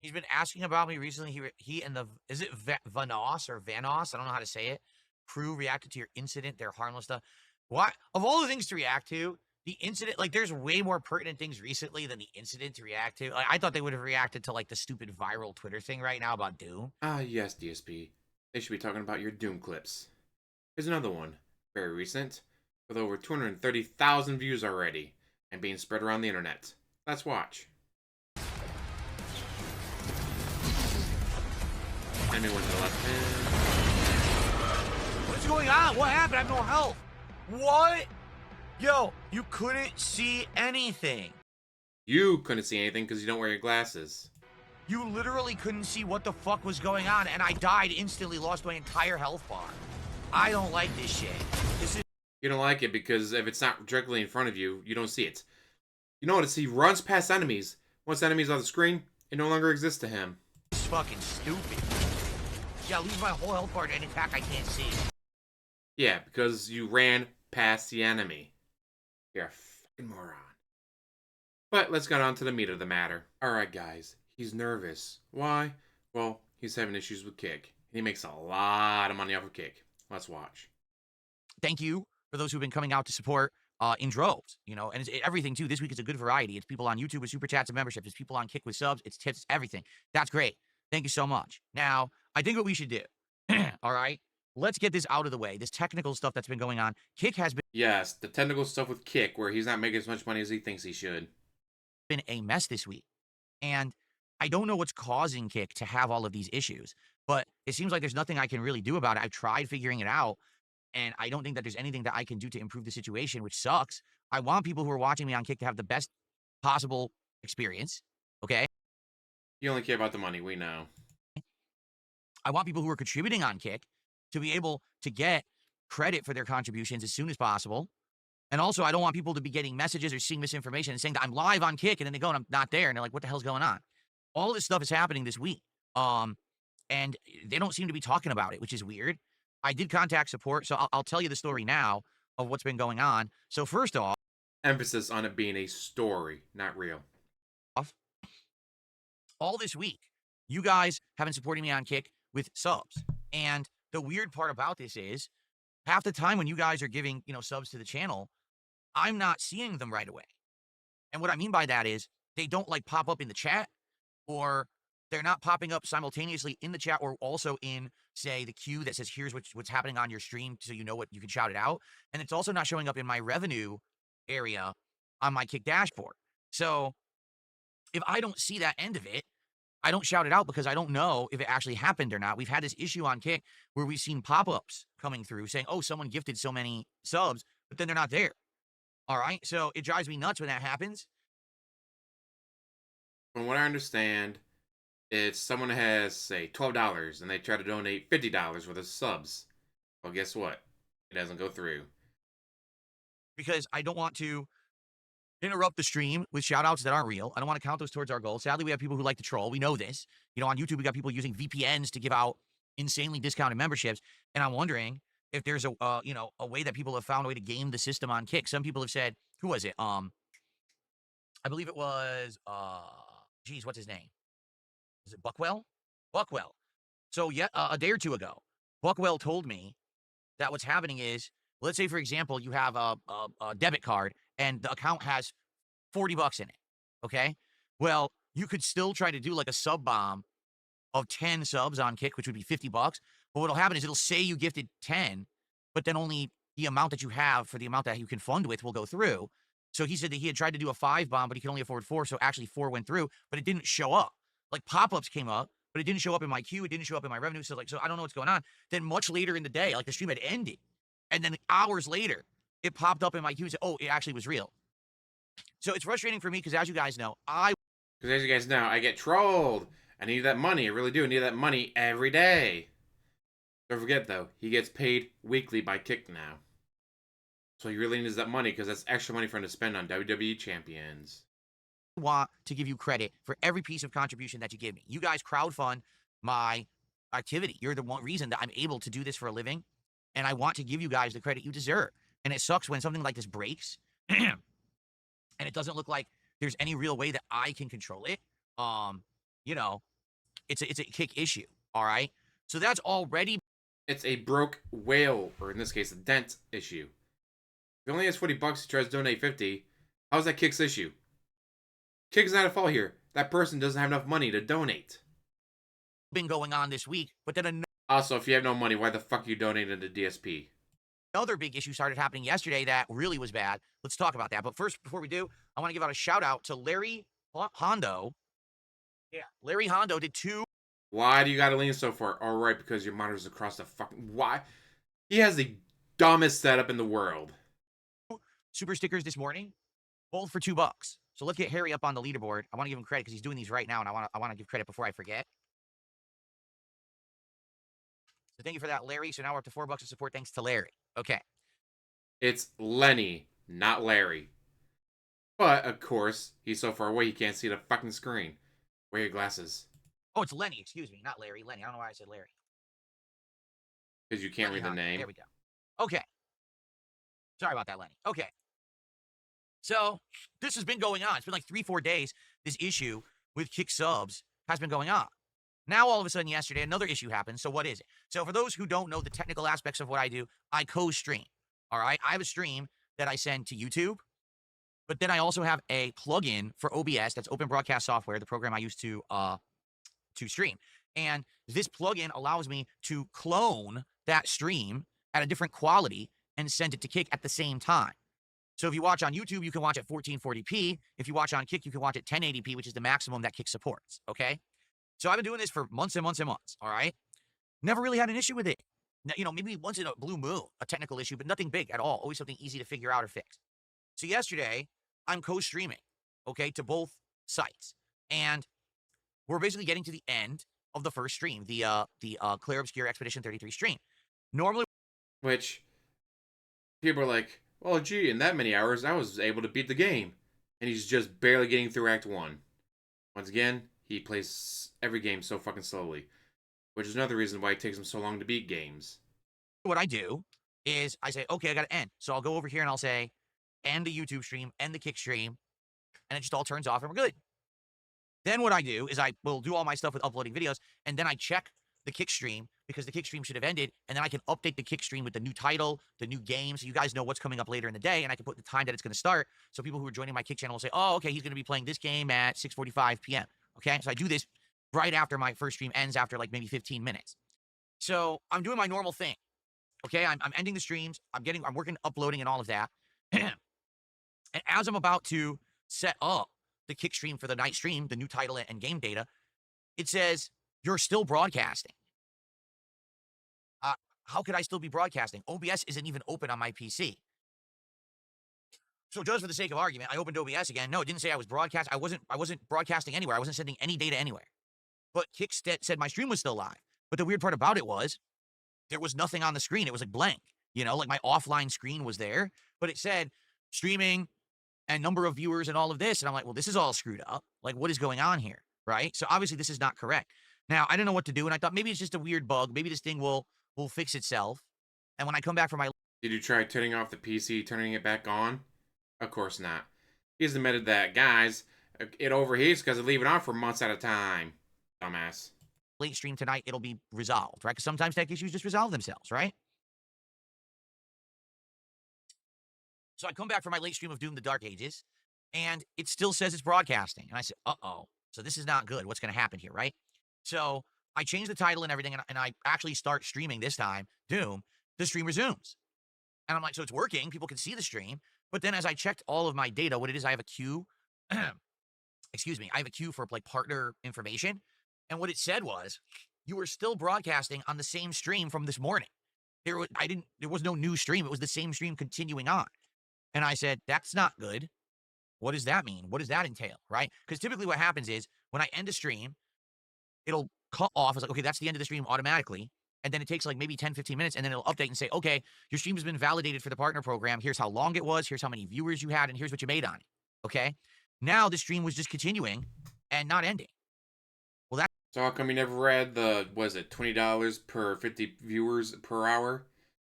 He's been asking about me recently. He and the is it Vanos or Vanos? I don't know how to say it. Crew reacted to your incident. They're harmless stuff. Why of all the things to react to, the incident like there's way more pertinent things recently than the incident to react to. Like, I thought they would have reacted to like the stupid viral Twitter thing right now about Doom. Ah, yes, DSP. They should be talking about your Doom clips. Here's another one, very recent, with over 230,000 views already, and being spread around the internet. Let's watch. Enemy went to the left hand. What's going on? What happened? I have no health. What? Yo, you couldn't see anything. You couldn't see anything because you don't wear your glasses. You literally couldn't see what the fuck was going on, and I died instantly, lost my entire health bar. I don't like this shit. This is... You don't like it because if it's not directly in front of you, you don't see it. You notice he runs past enemies. Once the enemy's on the screen, it no longer exists to him. It's fucking stupid. Yeah, lose my whole health bar to any attack I can't see. Yeah, because you ran past the enemy. You're a fucking moron. But let's get on to the meat of the matter. Alright guys, he's nervous. Why? Well, he's having issues with Kick. He makes a lot of money off of Kick. Let's watch. Thank you for those who've been coming out to support in droves, you know, and it's everything too. This week is a good variety. It's people on YouTube with super chats and memberships. It's people on Kick with subs. It's tips, everything. That's great. Thank you so much. Now, I think what we should do, all right, let's get this out of the way. This technical stuff that's been going on. Kick has Yes, the technical stuff with Kick where he's not making as much money as he thinks he should. been a mess this week. And I don't know what's causing Kick to have all of these issues, but it seems like there's nothing I can really do about it. I've tried figuring it out, and I don't think that there's anything that I can do to improve the situation, which sucks. I want people who are watching me on Kick to have the best possible experience, okay? You only care about the money, we know. I want people who are contributing on Kick to be able to get credit for their contributions as soon as possible. And also, I don't want people to be getting messages or seeing misinformation and saying that I'm live on Kick, and then they go and I'm not there, and they're like, what the hell's going on? All this stuff is happening this week. And they don't seem to be talking about it, which is weird. I did contact support, so I'll tell you the story now of what's been going on. So first off, Emphasis on it being a story, not real. all this week, you guys have been supporting me on Kick with subs. And the weird part about this is half the time when you guys are giving, you know, subs to the channel, I'm not seeing them right away. And what I mean by that is they don't like pop up in the chat, or they're not popping up simultaneously in the chat or also in, say, the queue that says, here's what's happening on your stream so you know what you can shout it out. And it's also not showing up in my revenue area on my Kick dashboard. So if I don't see that end of it, I don't shout it out because I don't know if it actually happened or not. We've had this issue on Kick where we've seen pop-ups coming through saying, oh, someone gifted so many subs, but then they're not there. All right? So it drives me nuts when that happens. From what I understand, it's someone has, say, $12 and they try to donate $50 worth of subs. Well, guess what? It doesn't go through. Because I don't want to interrupt the stream with shout-outs that aren't real. I don't want to count those towards our goal. Sadly, we have people who like to troll. We know this. You know, on YouTube, we got people using VPNs to give out insanely discounted memberships. And I'm wondering if there's a, you know, a way that people have found a way to game the system on Kick. Some people have said, who was it? I believe it was, geez, what's his name? Is it Buckwell? Buckwell. So yeah, a day or two ago, Buckwell told me that what's happening is, let's say, for example, you have a debit card and the account has $40 in it, okay? Well, you could still try to do like a sub bomb of 10 subs on Kick, which would be $50. But what'll happen is it'll say you gifted 10, but then only the amount that you have for the amount that you can fund with will go through. So he said that he had tried to do a 5 bomb, but he could only afford 4, so actually 4 went through, but it didn't show up. Like pop-ups came up, but it didn't show up in my queue, it didn't show up in my revenue, so I don't know what's going on. Then much later in the day, like the stream had ended, and then hours later, it popped up in my queue and said, oh, it actually was real. So it's frustrating for me because, as you guys know, Because as you guys know, I get trolled. I need that money. I really do. I need that money every day. Don't forget, though, he gets paid weekly by Kick now. So he really needs that money because that's extra money for him to spend on WWE champions. want to give you credit for every piece of contribution that you give me. You guys crowdfund my activity. You're the one reason that I'm able to do this for a living, and I want to give you guys the credit you deserve. And it sucks when something like this breaks, and it doesn't look like there's any real way that I can control it. You know, It's a kick issue. All right. So that's already. It's a broke whale, or in this case, a dent issue. If he only has $40, he tries to donate 50. How's that Kick's issue? Kick's not at fault here. That person doesn't have enough money to donate. Been going on this week, but then Also, if you have no money, why the fuck are you donating to DSP? another big issue started happening yesterday that really was bad. Let's talk about that. But first, before we do, I want to give out a shout out to Larry Hondo. Yeah, Larry Hondo did 2 Why do you gotta lean so far? All right, because your monitor's across the fucking. Why? He has the dumbest setup in the world. super stickers this morning, both for $2. So let's get Harry up on the leaderboard. I want to give him credit because he's doing these right now, and I want to give credit before I forget. So thank you for that, Larry. So now we're up to $4 of support thanks to Larry. Okay. It's Lenny, not Larry. But, of course, he's so far away he can't see the fucking screen. Wear your glasses. Oh, it's Lenny. Excuse me, not Larry. Lenny. I don't know why I said Larry. Because you can't Lenny read the Hondo. name. There we go. Okay. Sorry about that, Lenny. Okay. So this has been going on. It's been like 3-4 days. This issue with kick subs has been going on. Now, all of a sudden, yesterday, another issue happened. So what is it? So for those who don't know the technical aspects of what I do, I co-stream. All right? I have a stream that I send to YouTube, but then I also have a plugin for OBS, that's Open Broadcast Software, the program I use to stream. And this plugin allows me to clone that stream at a different quality and send it to Kick at the same time. So if you watch on YouTube, you can watch at 1440p. If you watch on Kick, you can watch at 1080p, which is the maximum that Kick supports, okay? So I've been doing this for months and months and months, all right? Never really had an issue with it. You know, maybe once in a blue moon, a technical issue, but nothing big at all. Always something easy to figure out or fix. So yesterday, I'm co-streaming, okay, to both sites. And we're basically getting to the end of the first stream, the Clear Obscure Expedition 33 stream. Normally, Which, people are like, well, gee, in that many hours, I was able to beat the game. And he's just barely getting through Act 1. Once again, he plays every game so fucking slowly. Which is another reason why it takes him so long to beat games. what I do is I say, okay, I got to end. So I'll go over here and I'll say, end the YouTube stream, end the Kick stream, and it just all turns off and we're good. Then what I do is I will do all my stuff with uploading videos, and then I check the Kick stream because the Kick stream should have ended, and then I can update the Kick stream with the new title, the new game, so you guys know what's coming up later in the day, and I can put the time that it's going to start, so people who are joining my Kick channel will say, oh, okay, he's going to be playing this game at 6:45 p.m., okay? So I do this right after my first stream ends after like maybe 15 minutes. So I'm doing my normal thing, okay? I'm ending the streams, I'm working, uploading, and all of that, and as I'm about to set up the Kick stream for the night stream, the new title and game data, it says, you're still broadcasting. How could I still be broadcasting? OBS isn't even open on my PC. So just for the sake of argument, I opened OBS again. No, it didn't say I was broadcast. I wasn't broadcasting anywhere. I wasn't sending any data anywhere. But Kick said my stream was still live. But the weird part about it was there was nothing on the screen. It was like blank. You know, like my offline screen was there, but it said streaming and number of viewers and all of this. And I'm like, well, this is all screwed up. Like, what is going on here? Right? So obviously this is not correct. Now, I didn't know what to do, and I thought maybe it's just a weird bug. Maybe this thing will fix itself. And when I come back from my... Did you try turning off the PC, turning it back on? Of course not. He's admitted that, guys, it overheats because I leave it on for months at a time. Dumbass. late stream tonight, it'll be resolved, right? Because sometimes tech issues just resolve themselves, right? So I come back from my late stream of Doom the Dark Ages, and it still says it's broadcasting. And I said, uh-oh. So this is not good. What's going to happen here, right? So I change the title and everything, and I actually start streaming this time, Doom. The stream resumes. And I'm like, so it's working. People can see the stream. But then as I checked all of my data, what it is, I have a queue. Excuse me. I have a queue for like partner information. And what it said was, you were still broadcasting on the same stream from this morning. There was no new stream. It was the same stream continuing on. And I said, that's not good. What does that mean? What does that entail, right? Because typically what happens is when I end a stream, it'll cut off. It's like, okay, that's the end of the stream automatically. And then it takes like maybe 10, 15 minutes, and then it'll update and say, okay, your stream has been validated for the partner program. Here's how long it was. Here's how many viewers you had, and here's what you made on it, okay? Now the stream was just continuing and not ending. Well, that... So how come you never read the, was it, $20 per 50 viewers per hour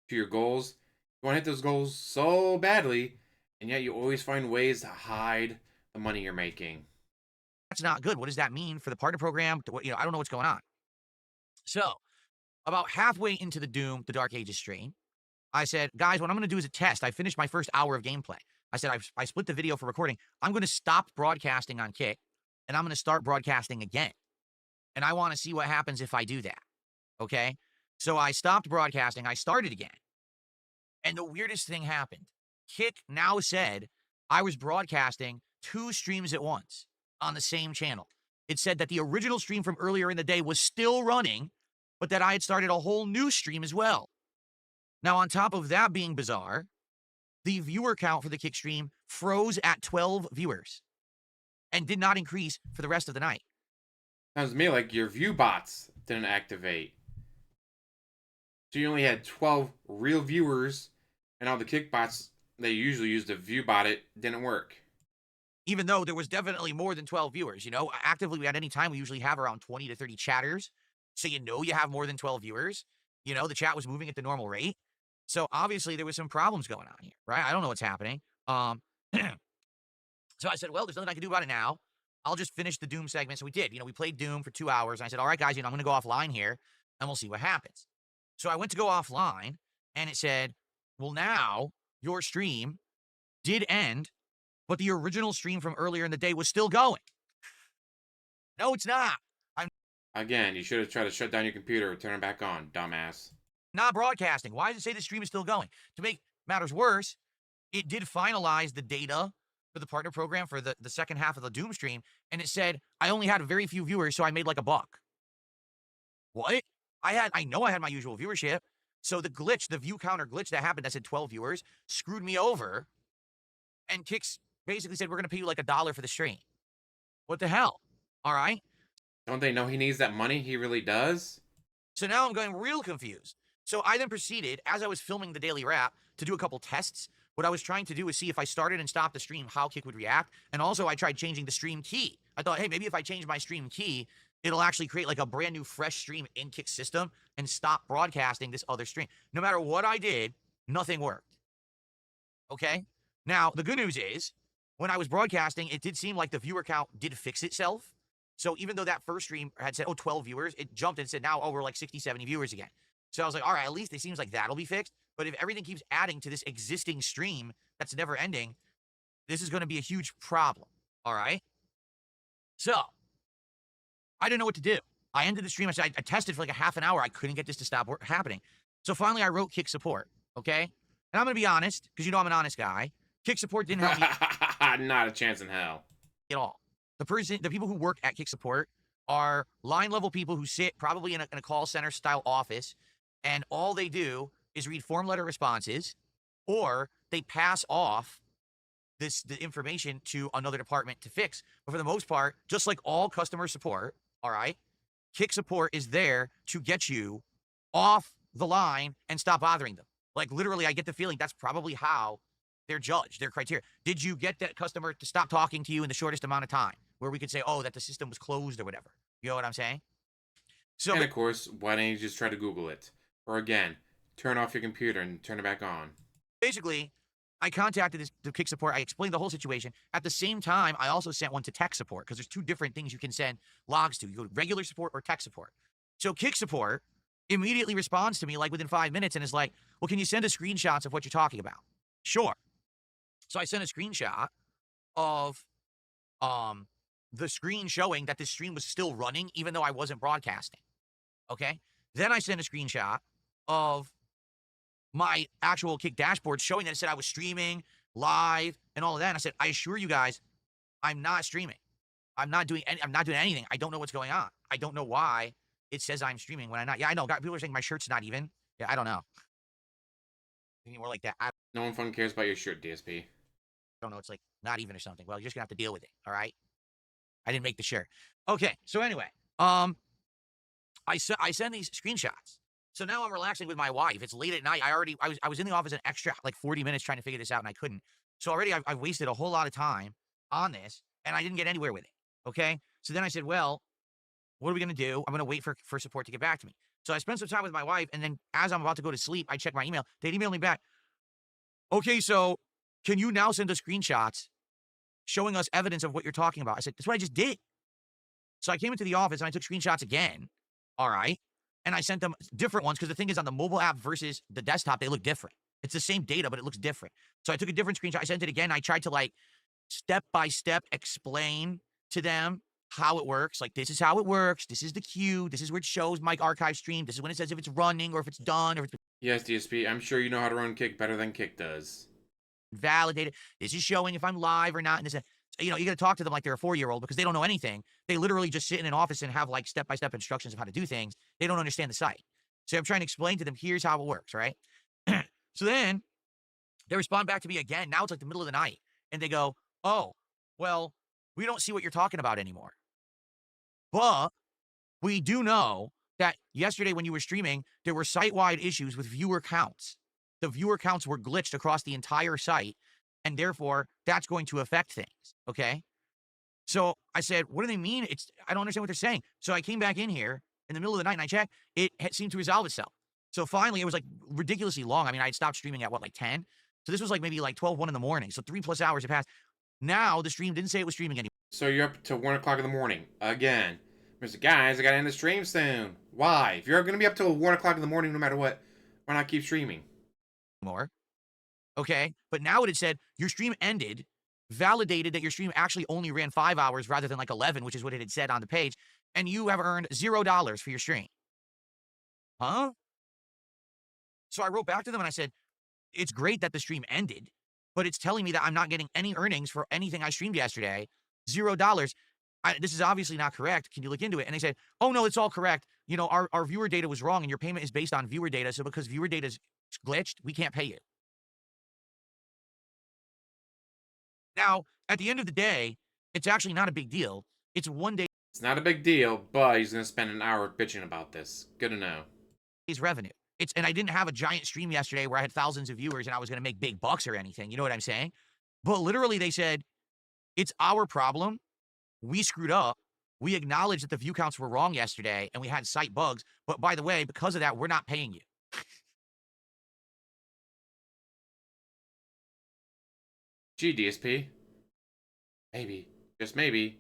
to your goals? You want to hit those goals so badly, and yet you always find ways to hide the money you're making. That's not good. What does that mean for the partner program? I don't know what's going on. So about halfway into the Dark Ages stream, I said, guys, what I'm going to do is a test. I finished my first hour of gameplay. I said, I split the video for recording. I'm going to stop broadcasting on Kick, and I'm going to start broadcasting again. And I want to see what happens if I do that. Okay? So I stopped broadcasting. I started again. And the weirdest thing happened. Kick now said I was broadcasting 2 streams at once on the same channel. It said that the original stream from earlier in the day was still running, but that I had started a whole new stream as well. Now, on top of that being bizarre, the viewer count for the Kick stream froze at 12 viewers and did not increase for the rest of the night. Sounds to me like your view bots didn't activate. So you only had 12 real viewers, and all the Kick bots they usually use to view bot it didn't work. Even though there was definitely more than 12 viewers, actively at any time, we usually have around 20 to 30 chatters. So you have more than 12 viewers. The chat was moving at the normal rate. So obviously there was some problems going on here, right? I don't know what's happening. So I said, well, there's nothing I can do about it now. I'll just finish the Doom segment. So we did. We played Doom for 2 hours. And I said, all right, guys, I'm going to go offline here, and we'll see what happens. So I went to go offline, and it said, well, now your stream did end, but the original stream from earlier in the day was still going. No, it's not. Again, you should have tried to shut down your computer or turn it back on, dumbass. Not broadcasting. Why does it say the stream is still going? To make matters worse, it did finalize the data for the partner program for the second half of the Doom stream, and it said I only had very few viewers, so I made like $1. What? I know I had my usual viewership. So the glitch, the view counter glitch that happened that said 12 viewers, screwed me over. And Kix basically said, we're going to pay you like $1 for the stream. What the hell? All right. Don't they know he needs that money? He really does? So now I'm going real confused. So I then proceeded, as I was filming the daily wrap, to do a couple tests. What I was trying to do was see if I started and stopped the stream, how Kick would react. And also I tried changing the stream key. I thought, hey, maybe if I change my stream key, it'll actually create like a brand new fresh stream in Kick's system and stop broadcasting this other stream. No matter what I did, nothing worked. Okay? Now, the good news is, when I was broadcasting, it did seem like the viewer count did fix itself. So even though that first stream had said, 12 viewers, it jumped and said, now, we're like 60, 70 viewers again. So I was like, all right, at least it seems like that'll be fixed. But if everything keeps adding to this existing stream that's never ending, this is going to be a huge problem. All right? So, I didn't know what to do. I ended the stream. I tested for like a half an hour. I couldn't get this to stop happening. So finally, I wrote Kick support. Okay? And I'm going to be honest, because I'm an honest guy. Kick support didn't help me. Not a chance in hell. At all. The people who work at Kick support are line level people who sit probably in a call center style office, and all they do is read form letter responses, or they pass off the information to another department to fix. But for the most part, just like all customer support, all right, Kick support is there to get you off the line and stop bothering them. Like literally, I get the feeling that's probably how they're judged, their criteria. Did you get that customer to stop talking to you in the shortest amount of time? Where we could say, that the system was closed or whatever. You know what I'm saying? So, and of course, why don't you just try to Google it? Or again, turn off your computer and turn it back on. Basically, I contacted the Kick support. I explained the whole situation. At the same time, I also sent one to tech support because there's 2 different things you can send logs to. You go to regular support or tech support. So Kick support immediately responds to me like within 5 minutes and is like, well, can you send us screenshots of what you're talking about? Sure. So I sent a screenshot of the screen showing that this stream was still running even though I wasn't broadcasting. Okay? Then I sent a screenshot of my actual Kick dashboard showing that it said I was streaming live and all of that. And I said, I assure you guys, I'm not streaming. I'm not doing anything. I don't know what's going on. I don't know why it says I'm streaming when I'm not. Yeah, I know. People are saying my shirt's not even. Yeah, I don't know. Thinking more like that. No one fucking cares about your shirt, DSP. I don't know. It's like not even or something. Well, you're just gonna have to deal with it. All right. I didn't make the shirt. Okay. So anyway, I send these screenshots. So now I'm relaxing with my wife. It's late at night. I was in the office an extra like 40 minutes trying to figure this out, and I couldn't. So already I've wasted a whole lot of time on this, and I didn't get anywhere with it. Okay. So then I said, well, what are we gonna do? I'm gonna wait for support to get back to me. So I spent some time with my wife, and then as I'm about to go to sleep, I check my email. They'd emailed me back. Okay, so can you now send us screenshots showing us evidence of what you're talking about? I said, that's what I just did. So I came into the office and I took screenshots again. All right. And I sent them different ones because the thing is on the mobile app versus the desktop, they look different. It's the same data, but it looks different. So I took a different screenshot. I sent it again. I tried to like step by step explain to them how it works. Like, this is how it works. This is the queue. This is where it shows my archive stream. This is when it says if it's running or if it's done or if it's Yes, DSP, I'm sure you know how to run Kick better than Kick does. validated. This is showing if I'm live or not. And this, you know, you got to talk to them like they're a 4-year-old because they don't know anything. They literally just sit in an office and have like step by step instructions of how to do things. They don't understand the site. So I'm trying to explain to them, here's how it works, right? So then they respond back to me again. Now it's like the middle of the night. And they go, oh, well, we don't see what you're talking about anymore. But we do know that yesterday when you were streaming, there were site-wide issues with viewer counts. The viewer counts were glitched across the entire site, and therefore that's going to affect things. Okay. So I said, what do they mean? I don't understand what they're saying. So I came back in here in the middle of the night and I checked. It seemed to resolve itself. So finally, it was like ridiculously long. I mean, I had stopped streaming at what, like 10? So this was like maybe like 12, 1 in the morning. So 3+ hours had passed. Now the stream didn't say it was streaming anymore. So you're up to 1 o'clock in the morning. Again. Mr. Guys, I gotta end the stream soon. Why? If you're gonna be up till 1 o'clock in the morning no matter what, why not keep streaming? Okay. But now it had said your stream ended, validated that your stream actually only ran 5 hours rather than like 11, which is what it had said on the page. And you have earned $0 for your stream. Huh? So I wrote back to them and I said, it's great that the stream ended, but it's telling me that I'm not getting any earnings for anything I streamed yesterday. $0. This is obviously not correct. Can you look into it? And they said, oh, no, it's all correct. You know, our viewer data was wrong and your payment is based on viewer data. So because viewer data is glitched, we can't pay you. Now, at the end of the day, it's actually not a big deal. It's 1 It's not a big deal, but he's gonna spend an hour bitching about this. Good to know. day's revenue. And I didn't have a giant stream yesterday where I had thousands of viewers and I was going to make big bucks or anything. You know what I'm saying? But literally they said, it's our problem. We screwed up. We acknowledged that the view counts were wrong yesterday and we had site bugs. But by the way, because of that, we're not paying you. Gee, DSP. Maybe, just maybe,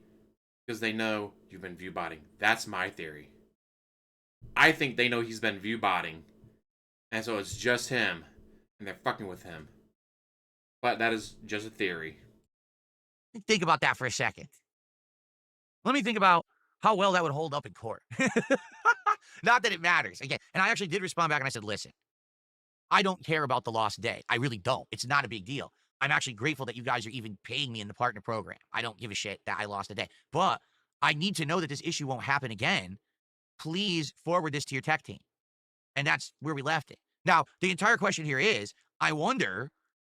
because they know you've been view botting. That's my theory. I think they know he's been view botting, and so it's just him, and they're fucking with him. But that is just a theory. Think about that for a second. Let me think about how well that would hold up in court. Not that it matters. Again, and I actually did respond back and I said, listen, I don't care about the lost day. I really don't. It's not a big deal. I'm actually grateful that you guys are even paying me in the partner program. I don't give a shit that I lost a day. But I need to know that this issue won't happen again. Please forward this to your tech team. And that's where we left it. Now, the entire question here is, I wonder,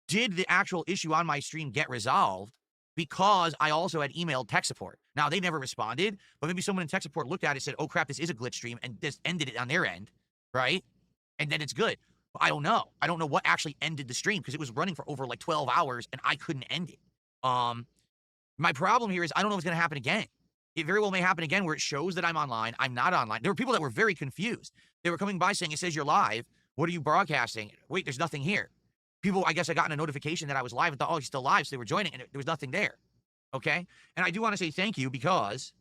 did the actual issue on my stream get resolved because I also had emailed tech support? Now, they never responded, but maybe someone in tech support looked at it and said, oh crap, this is a glitch stream, and this ended it on their end, right? And then it's good. I don't know. I don't know what actually ended the stream because it was running for over like 12 hours and I couldn't end it. My problem here is I don't know what's going to happen again. It very well may happen again where it shows that I'm online. I'm not online. There were people that were very confused. They were coming by saying, it says you're live. What are you broadcasting? Wait, there's nothing here. People, I guess I got a notification that I was live and thought, oh, he's still live. So they were joining and there was nothing there. Okay. And I do want to say thank you because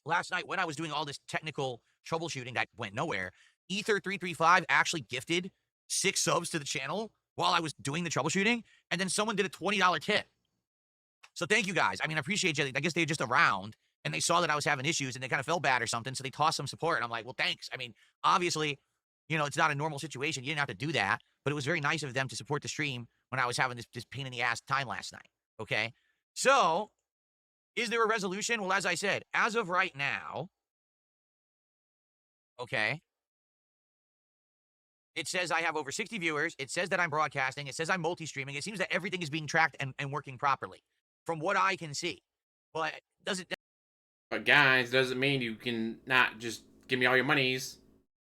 last night when I was doing all this technical troubleshooting that went nowhere, Ether335 actually gifted 6 subs to the channel while I was doing the troubleshooting. And then someone did a $20 tip. So thank you guys. I mean, I appreciate you. I guess they were just around and they saw that I was having issues and they kind of felt bad or something. So they tossed some support. And I'm like, well, thanks. I mean, obviously, you know, it's not a normal situation. You didn't have to do that, but it was very nice of them to support the stream when I was having this pain in the ass time last night. Okay. So is there a resolution? Well, as I said, as of right now, okay, it says I have over 60 viewers. It says that I'm broadcasting. It says I'm multi-streaming. It seems that everything is being tracked and working properly from what I can see. But does it... But guys, doesn't mean you can not just give me all your monies.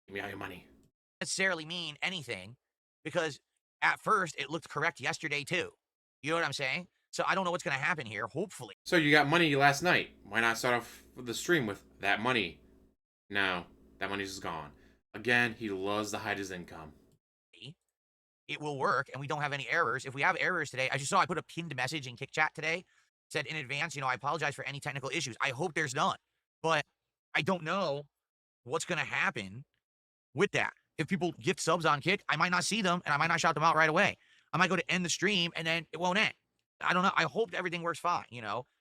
Give me all your money. necessarily mean anything because at first it looked correct yesterday too. You know what I'm saying? So I don't know what's going to happen here. Hopefully. So you got money last night. Why not start off the stream with that money? No, that money's just gone. Again, he loves to hide his income. It will work and we don't have any errors. If we have errors today, as you saw, I put a pinned message in Kick Chat today said in advance, I apologize for any technical issues. I hope there's none. But I don't know what's going to happen with that. If people gift subs on Kick, I might not see them and I might not shout them out right away. I might go to end the stream and then it won't end. I don't know. I hope everything works fine,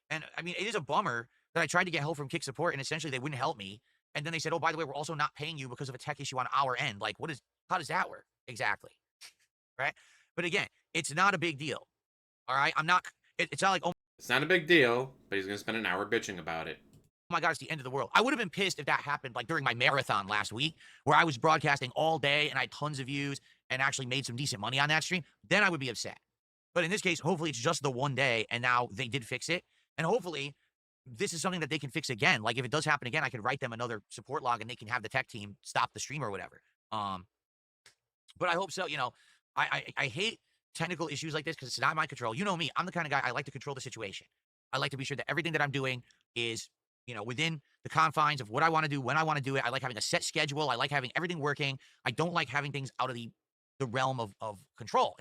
And I mean, it is a bummer that I tried to get help from Kick support and essentially they wouldn't help me. And then they said, oh, by the way, we're also not paying you because of a tech issue on our end. Like, how does that work? Exactly. Right. But again, it's not a big deal. All right. It's not like, oh It's not a big deal, but he's going to spend an hour bitching about it. my God, it's the end of the world. I would have been pissed if that happened like during my marathon last week where I was broadcasting all day and I had tons of views and actually made some decent money on that stream. Then I would be upset. But in this case, hopefully it's just the one day and now they did fix it. And hopefully this is something that they can fix again. Like if it does happen again, I could write them another support log and they can have the tech team stop the stream or whatever. But I hope so. I hate technical issues like this because it's not my control. You know me. I'm the kind of guy, I like to control the situation. I like to be sure that everything that I'm doing is, within the confines of what I want to do, when I want to do it. I like having a set schedule. I like having everything working. I don't like having things out of the realm of control.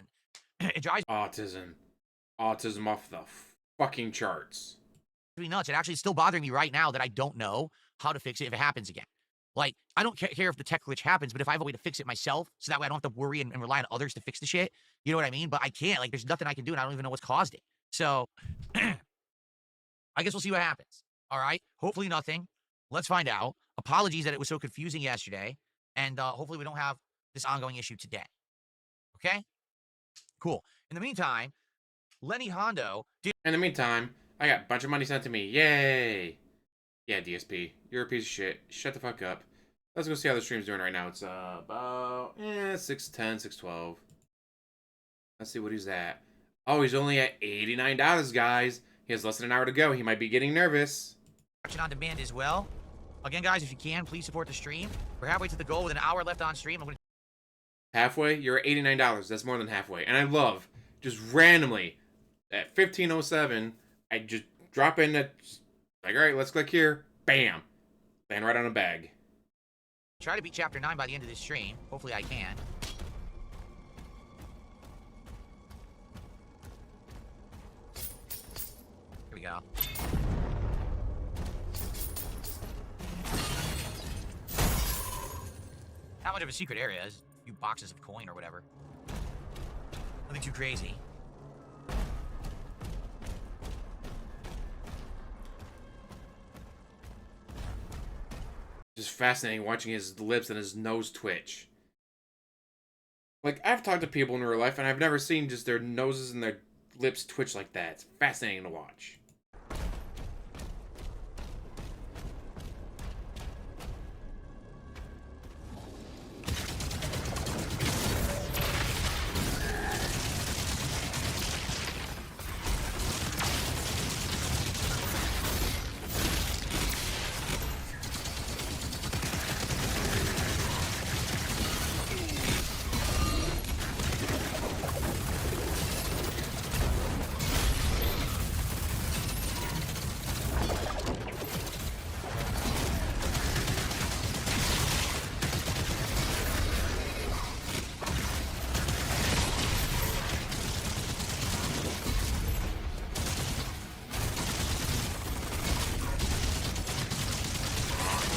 And it drives Autism off the fucking charts. me nuts. It actually is still bothering me right now that I don't know how to fix it if it happens again. Like, I don't care if the tech glitch happens, but if I have a way to fix it myself, so that way I don't have to worry and rely on others to fix the shit, you know what I mean? But I can't. Like, there's nothing I can do, and I don't even know what's caused it. So, I guess we'll see what happens. All right? Hopefully nothing. Let's find out. Apologies that it was so confusing yesterday, and hopefully we don't have this ongoing issue today. Okay? Cool. In the meantime, Lenny Hondo did... In the meantime, I got a bunch of money sent to me. Yay! Yeah, DSP. You're a piece of shit. Shut the fuck up. Let's go see how the stream's doing right now. It's about 6:10, 6:12. Let's see what he's at. Oh, he's only at $89, guys. He has less than an hour to go. He might be getting nervous. Watching on demand as well. Again, guys, if you can, please support the stream. We're halfway to the goal with an hour left on stream. Halfway? You're at $89. That's more than halfway. And I love, just randomly, at 15:07, I just drop in that, like, all right, let's click here. Bam. Land right on a bag. Try to beat Chapter 9 by the end of this stream. Hopefully I can. Here we go. Not much of a secret area. There's a few boxes of coin or whatever. Nothing too crazy. Just fascinating watching his lips and his nose twitch. Like, I've talked to people in real life, and I've never seen just their noses and their lips twitch like that. It's fascinating to watch.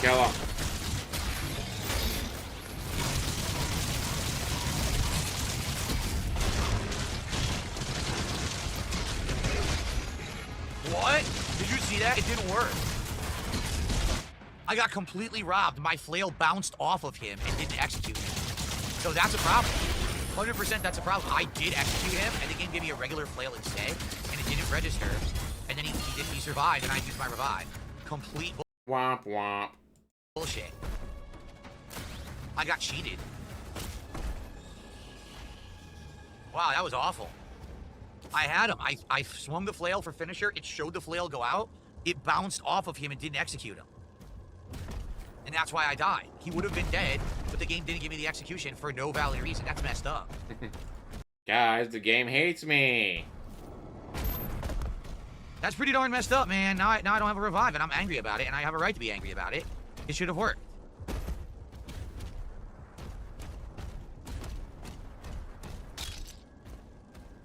Kill him. What? Did you see that? It didn't work. I got completely robbed. My flail bounced off of him and didn't execute him. So that's a problem. 100% that's a problem. I did execute him, and the game gave me a regular flail instead, and it didn't register. And then he survived, and I used my revive. Complete Womp womp. bullshit. I got cheated. Wow, that was awful. I had him. I swung the flail for finisher. It showed the flail go out. It bounced off of him and didn't execute him. And that's why I died. He would have been dead, but the game didn't give me the execution for no valid reason. That's messed up. Guys, the game hates me. That's pretty darn messed up, man. Now I don't have a revive, and I'm angry about it, and I have a right to be angry about it. It should have worked.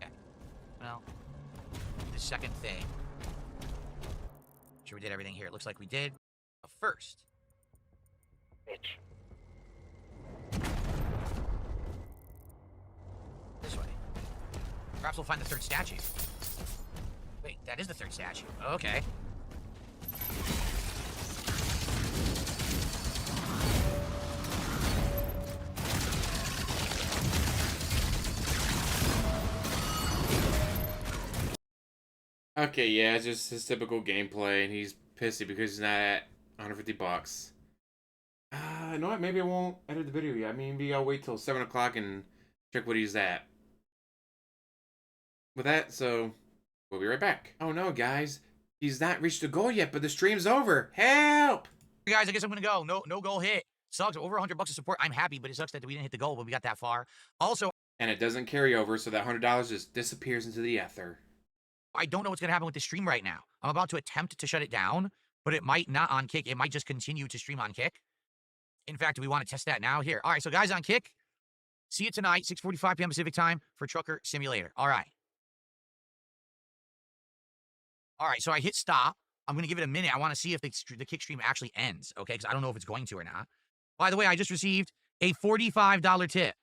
Okay. Well, the second thing. sure we did everything here. It looks like we did. But first, Bitch. this way. Perhaps we'll find the third statue. Wait, that is the third statue. Okay. Okay, yeah, it's just his typical gameplay, and he's pissy because he's not at 150 bucks. You know what? Maybe I won't edit the video yet. Maybe I'll wait till 7 o'clock and check what he's at. With that, so we'll be right back. Oh no, guys. He's not reached the goal yet, but the stream's over. Help! Hey guys, I guess I'm gonna go. No goal hit. Sucks. Over 100 bucks of support. I'm happy, but it sucks that we didn't hit the goal, but we got that far. Also, And it doesn't carry over, so that $100 just disappears into the ether. I don't know what's gonna happen with the stream right now. I'm about to attempt to shut it down, but it might not on Kick. It might just continue to stream on Kick. In fact, do we want to test that now? Here. All right, so guys on Kick, see you tonight, 6:45 p.m. Pacific time for Trucker Simulator. All right. All right, so I hit stop. I'm going to give it a minute. I want to see if the Kick stream actually ends, okay? Because I don't know if it's going to or not. By the way, I just received a $45 tip.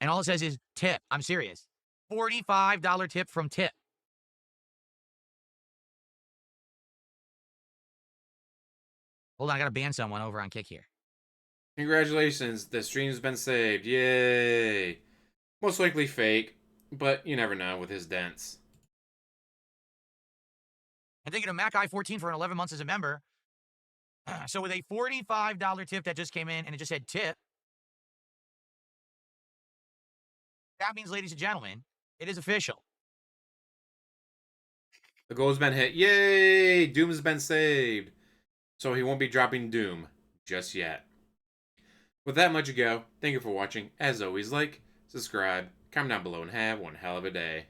And all it says is tip. I'm serious. $45 tip from tip. Hold on, I got to ban someone over on Kick here. Congratulations, the stream's been saved. Yay! Most likely fake, but you never know with his dents. I'm thinking of Mac I-14 for an 11 months as a member. So with a $45 tip that just came in and it just said tip, that means, ladies and gentlemen, it is official. The goal's been hit. Yay! Doom's been saved. So he won't be dropping Doom just yet. With that much ago, thank you for watching. As always, like, subscribe, comment down below, and have one hell of a day.